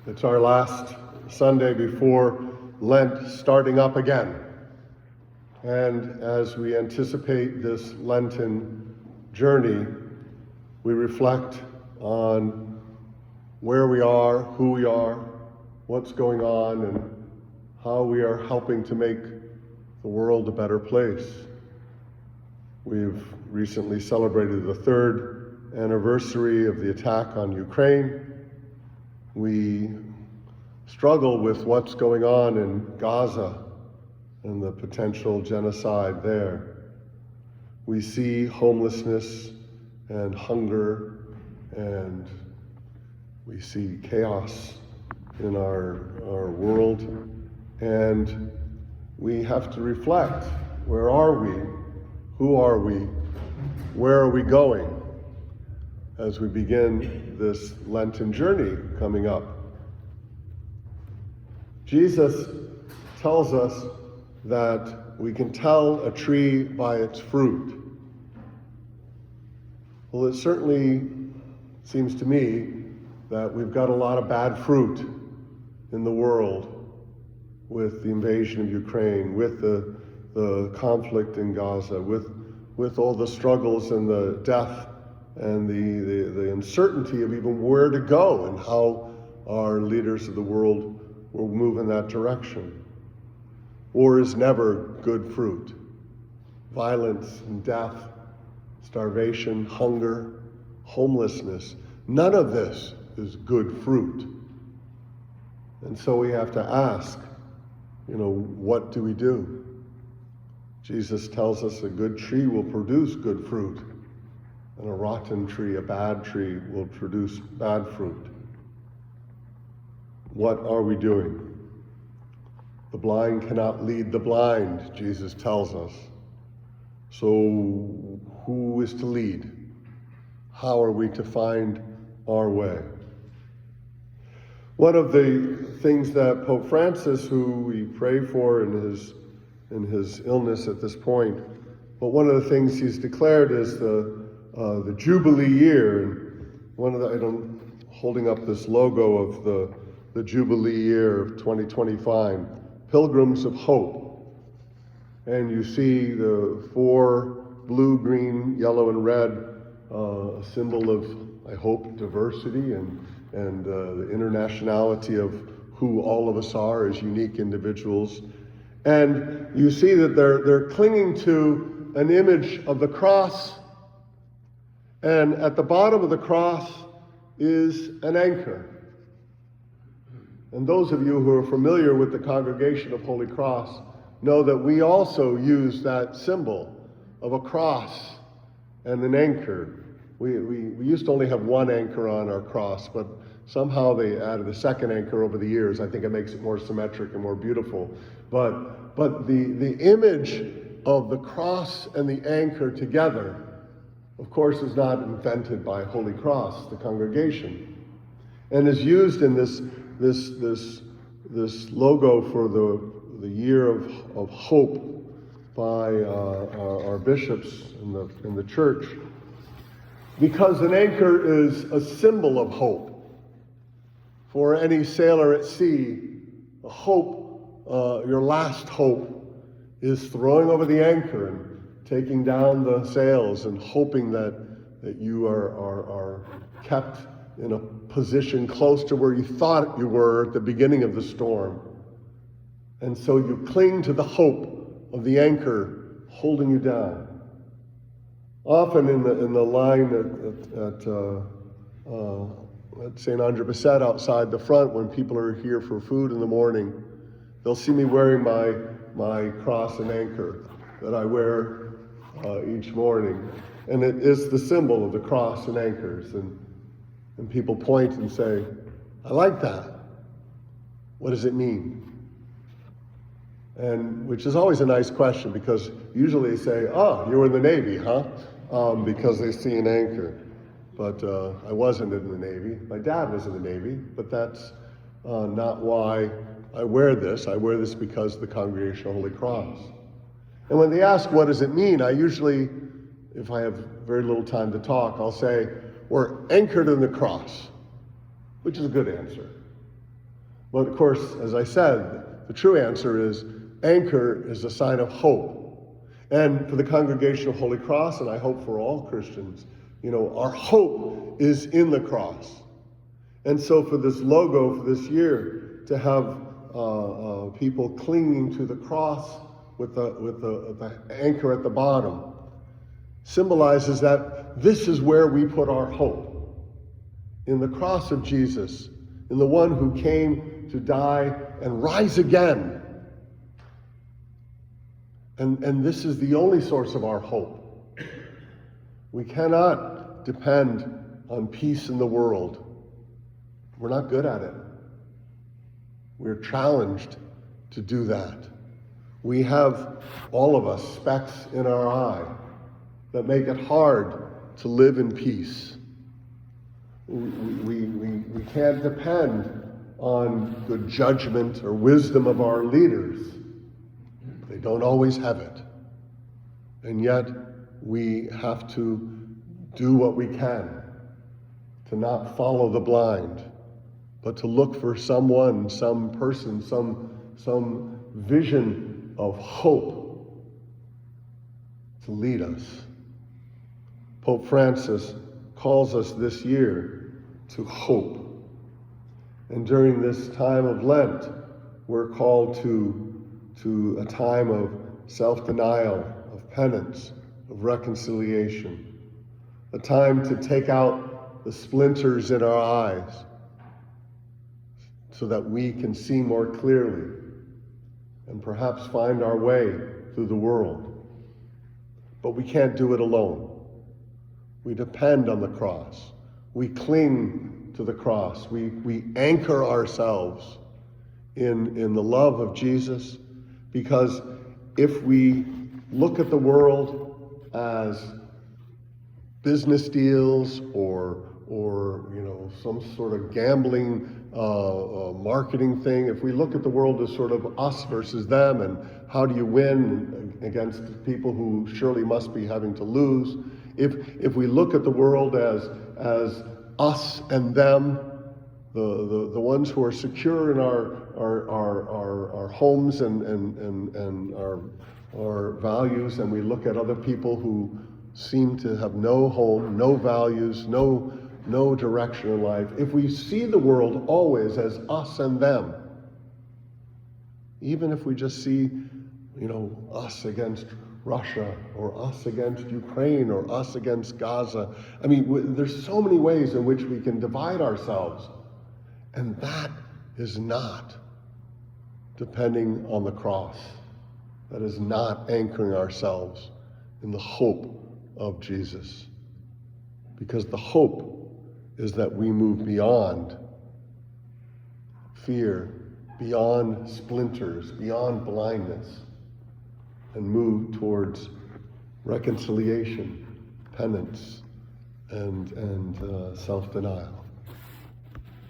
It's our last Sunday before Lent starting up again. And as we anticipate this Lenten journey, we reflect on where we are, who we are, what's going on, and how we are helping to make the world a better place. We've recently celebrated the 3rd anniversary of the attack on Ukraine. We struggle with what's going on in Gaza and the potential genocide there. We see homelessness and hunger, and we see chaos in our world, and we have to reflect, where are we, who are we, where are we going as we begin this Lenten journey coming up. Jesus tells us that we can tell a tree by its fruit. Well, it certainly seems to me that we've got a lot of bad fruit in the world with the invasion of Ukraine, with the conflict in Gaza, with all the struggles and the death and the uncertainty of even where to go and how our leaders of the world will move in that direction. War is never good fruit. Violence and death, starvation, hunger, homelessness, none of this is good fruit. And so we have to ask, what do we do? Jesus tells us a good tree will produce good fruit, and a rotten tree, a bad tree, will produce bad fruit. What are we doing? The blind cannot lead the blind, Jesus tells us. So who is to lead? How are we to find our way? One of the things that Pope Francis, who we pray for in his illness at this point, but one of the things he's declared is the Jubilee year. And I'm holding up this logo of the Jubilee year of 2025, Pilgrims of Hope. And you see the 4 blue, green, yellow, and red, a symbol of, I hope, diversity and the internationality of who all of us are as unique individuals. And you see that they're clinging to an image of the cross, and at the bottom of the cross is an anchor. And those of you who are familiar with the Congregation of Holy Cross know that we also use that symbol of a cross and an anchor. We used to only have one anchor on our cross, but somehow they added a second anchor over the years. I think it makes it more symmetric and more beautiful. But the image of the cross and the anchor together, of course, is not invented by Holy Cross, the congregation, and is used in this logo for the year of hope by our bishops in the church, because an anchor is a symbol of hope. For any sailor at sea, the hope, your last hope, is throwing over the anchor and taking down the sails and hoping that you are kept in a position close to where you thought you were at the beginning of the storm. And so you cling to the hope of the anchor holding you down. Often in the line at St. Andre Bessette outside the front, when people are here for food in the morning, they'll see me wearing my cross and anchor that I wear each morning. And it is the symbol of the cross and anchors. And people point and say, I like that. What does it mean? And which is always a nice question, because usually they say, oh, you were in the Navy, huh? Because they see an anchor. But I wasn't in the Navy. My dad was in the Navy, but that's not why I wear this. I wear this because of the Congregation of Holy Cross. And when they ask, what does it mean? I usually, if I have very little time to talk, I'll say, we're anchored in the cross, which is a good answer. Well, of course, as I said, the true answer is anchor is a sign of hope. And for the Congregation of Holy Cross, and I hope for all Christians, our hope is in the cross. And so for this logo for this year, to have people clinging to the cross with the anchor at the bottom, symbolizes that this is where we put our hope. In the cross of Jesus, in the one who came to die and rise again. And this is the only source of our hope. We cannot depend on peace in the world. We're not good at it. We're challenged to do that. We have, all of us, specks in our eye that make it hard to live in peace. We can't depend on good judgment or wisdom of our leaders. They don't always have it. And yet, we have to do what we can to not follow the blind, but to look for someone, some person, some vision of hope to lead us. Pope Francis calls us this year to hope. And during this time of Lent, we're called to a time of self-denial, of penance, of reconciliation, a time to take out the splinters in our eyes so that we can see more clearly and perhaps find our way through the world. But we can't do it alone. We depend on the cross. We cling to the cross. We anchor ourselves in the love of Jesus, because if we look at the world as business deals or some sort of gambling marketing thing, if we look at the world as sort of us versus them, and how do you win against people who surely must be having to lose, if we look at the world as us and them, the ones who are secure in our homes and our values, and we look at other people who seem to have no home, no values, no direction in life, if we see the world always as us and them, even if we just see, us against Russia, or us against Ukraine, or us against Gaza. I mean, there's so many ways in which we can divide ourselves, and that is not depending on the cross. That is not anchoring ourselves in the hope of Jesus. Because the hope is that we move beyond fear, beyond splinters, beyond blindness, and move towards reconciliation, penance, and self-denial.